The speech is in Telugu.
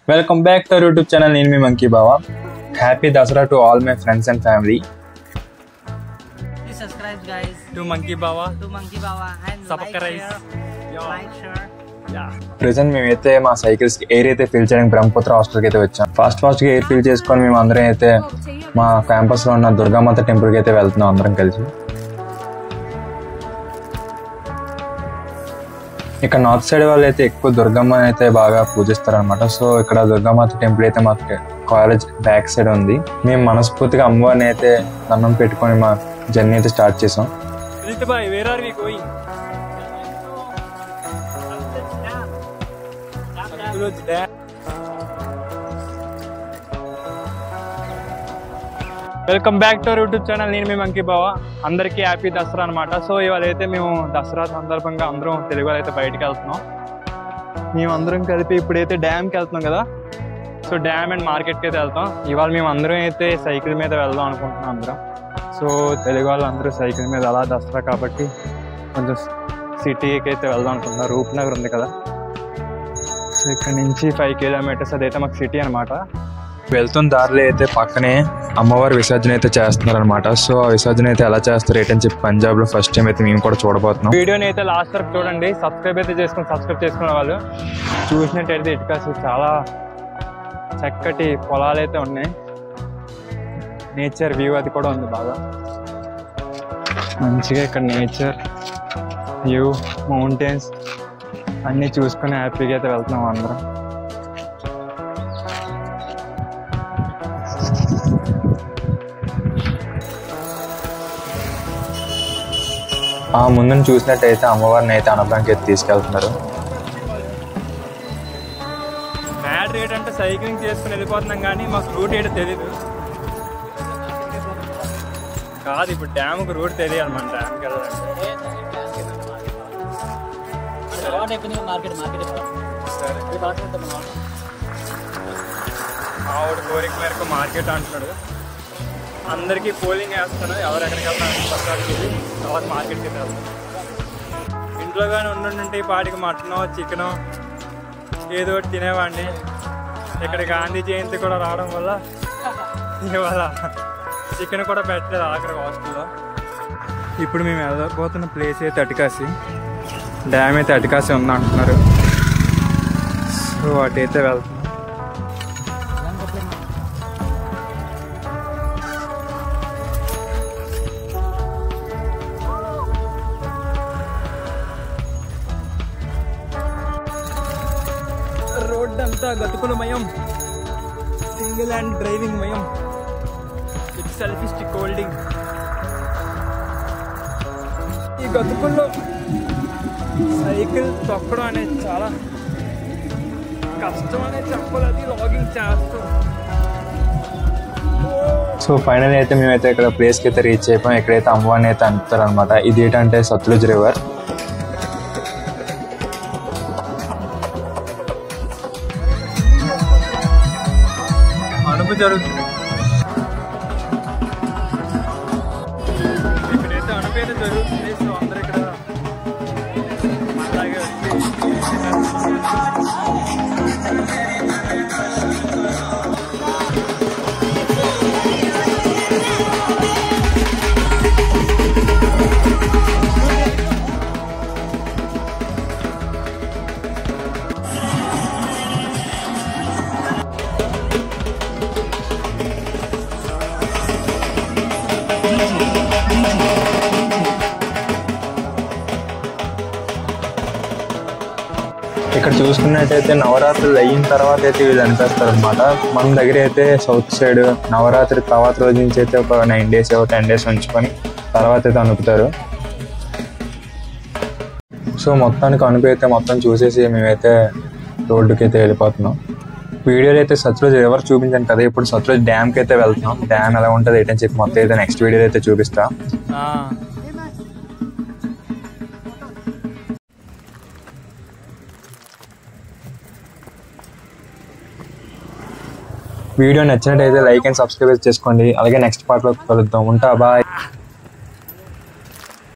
Welcome back to our YouTube channel. Name me Monkey Baba. Happy Dasara to all my friends and family. Please subscribe, guys. To Monkey Baba. And Subscribe. like, share. Present మేమైతే మా సైకిల్స్ ఎయిర్ అయితే ఫిల్ చేయడానికి బ్రహ్మపుత్ర హాస్టల్కి అయితే వచ్చాం. ఫాస్ట్ గా ఎయిర్ ఫిల్ చేసుకొని మేము అందరం అయితే మా క్యాంపస్ లో ఉన్న దుర్గామాత టెంపుల్ కి అయితే వెళ్తున్నాం అందరం కలిసి. ఇక్కడ నార్త్ సైడ్ వాళ్ళు అయితే ఎక్కువ దుర్గమ్మ అయితే బాగా పూజిస్తారు అనమాట. సో ఇక్కడ దుర్గామాత టెంపుల్ అయితే మా కాలేజ్ బ్యాక్ సైడ్ ఉంది. మేము మనస్ఫూర్తిగా అమ్మవారిని అయితే దండం పెట్టుకొని మా జర్నీ అయితే స్టార్ట్ చేసాం. Welcome back to our YouTube channel. నేను మీ మంకీ బావా. అందరికీ హ్యాపీ దసరా అనమాట. సో ఇవాళ అయితే మేము దసరా సందర్భంగా అందరం తెలుగు అయితే బయటకు వెళ్తున్నాం. మేము అందరం కలిపి ఇప్పుడైతే డ్యామ్కి వెళ్తున్నాం కదా. సో డ్యామ్ అండ్ మార్కెట్కి అయితే వెళ్తాం. ఇవాళ మేము అందరం అయితే సైకిల్ మీద వెళ్దాం అనుకుంటున్నాం అందరం. సో తెలుగు వాళ్ళు అందరూ సైకిల్ మీద అలా దసరా కాబట్టి కొంచెం సిటీకి అయితే వెళ్దాం అనుకుంటున్నాం. రూప్నగర్ ఉంది కదా, సో ఇక్కడ నుంచి 5 కిలోమీటర్స్ అదైతే మాకు సిటీ అనమాట. వెళ్తున్న దారిలో అయితే పక్కనే అమ్మవారి విసర్జన అయితే చేస్తున్నారు అనమాట. సో ఆ విసర్జన అయితే ఎలా చేస్తారు ఏంటని చెప్పి పంజాబ్ లో ఫస్ట్ టైం అయితే మేము కూడా చూడబోతున్నాం. వీడియోని అయితే లాస్ట్ వరకు చూడండి. సబ్స్క్రైబ్ చేసుకున్న వాళ్ళు చూసినట్టయితే ఇటుకాసి చాలా చక్కటి పొలాలు అయితే ఉన్నాయి. నేచర్ వ్యూ అది కూడా ఉంది బాగా మంచిగా. ఇక్కడ నేచర్ వ్యూ, మౌంటైన్స్ అన్నీ చూసుకొని హ్యాపీగా అయితే వెళ్తున్నాం అందరం. ఆ ముందుని చూసినట్టయితే అమ్మవారిని అయితే అనబ్రాంకి అయితే తీసుకెళ్తున్నారు. మ్యాడ్ రేట్ అంటే సైక్లింగ్ చేసుకుని వెళ్ళిపోతున్నాం కానీ మాకు రూట్ ఏంటో తెలీదు కాదు. ఇప్పుడు డ్యామ్కి రూట్ తెలియాలన్నమాట. డ్యామ్కి ఆవిడ కోరిక మేరకు మార్కెట్ అంటున్నాడు. అందరికీ పోలింగ్ వేస్తాను, ఎవరెక్కడికి వెళ్తాను తర్వాత మార్కెట్కి వెళ్తాను. ఇంట్లో కానీ ఉండుంటే పాటికి మటనో చికెనో ఏదో ఒకటి తినేవాడిని. ఇక్కడ గాంధీ జయంతి కూడా రావడం వల్ల ఇవాళ చికెన్ కూడా పెట్టలేదు ఆఖరి హాస్టల్లో. ఇప్పుడు మేము వెళ్ళబోతున్న ప్లేస్ అయితే అటికాసి డ్యామ్ అయితే అటికాసి ఉంది అంటున్నారు. సో అటైతే వెళ్తున్నాం. రోడ్ అంతా గతుకులమయం, సింగిల్ హ్యాండ్ డ్రైవింగ్ మయం, విత్ సెల్ఫీ స్టిక్ హోల్డింగ్. ఈ గతుకుల్లో సైకిల్ తొక్కడం అనేది చాలా కష్టం అనేది చెప్పాలి. అది లాగింగ్ చేస్తాం. సో ఫైనల్ అయితే మేమైతే ఇక్కడ ప్లేస్కి అయితే రీచ్ అయిపోయాం. ఎక్కడైతే అమ్మవారిని అయితే అంటారు అనమాట. ఇది ఏంటంటే సత్లుజ్ రివర్. అనుపు జరుగుతుంది. ఇక్కడైతే అనుపు అయితే జరుగుతుంది. సో అందరు ఇక్కడ అలాగే ఇక్కడ చూసుకున్నట్టయితే నవరాత్రులు అయిన తర్వాత అయితే వీళ్ళు అనిపిస్తారు అనమాట. మన దగ్గర అయితే సౌత్ సైడ్ నవరాత్రి తర్వాత రోజు నుంచి అయితే ఒక 9 days 10 days ఉంచుకొని తర్వాత అయితే అనుపుతారు. సో మొత్తానికి అనుపు అయితే మొత్తం చూసేసి మేమైతే రోడ్డుకి అయితే వెళ్ళిపోతున్నాం. వీడియోలో అయితే సత్లుజ్ రివర్ చూపించాను కదా, ఇప్పుడు సత్లుజ్ డ్యామ్కి అయితే వెళ్తున్నాం. డ్యామ్ ఎలా ఉంటుంది ఏంటని చెప్పి మొత్తం అయితే నెక్స్ట్ వీడియోలో అయితే చూపిస్తా. వీడియో నచ్చినట్టయితే లైక్ అండ్ సబ్స్క్రైబ్ చేసుకోండి. అలాగే నెక్స్ట్ పార్ట్లో కలుద్దాం. ఉంటా, బాయ్.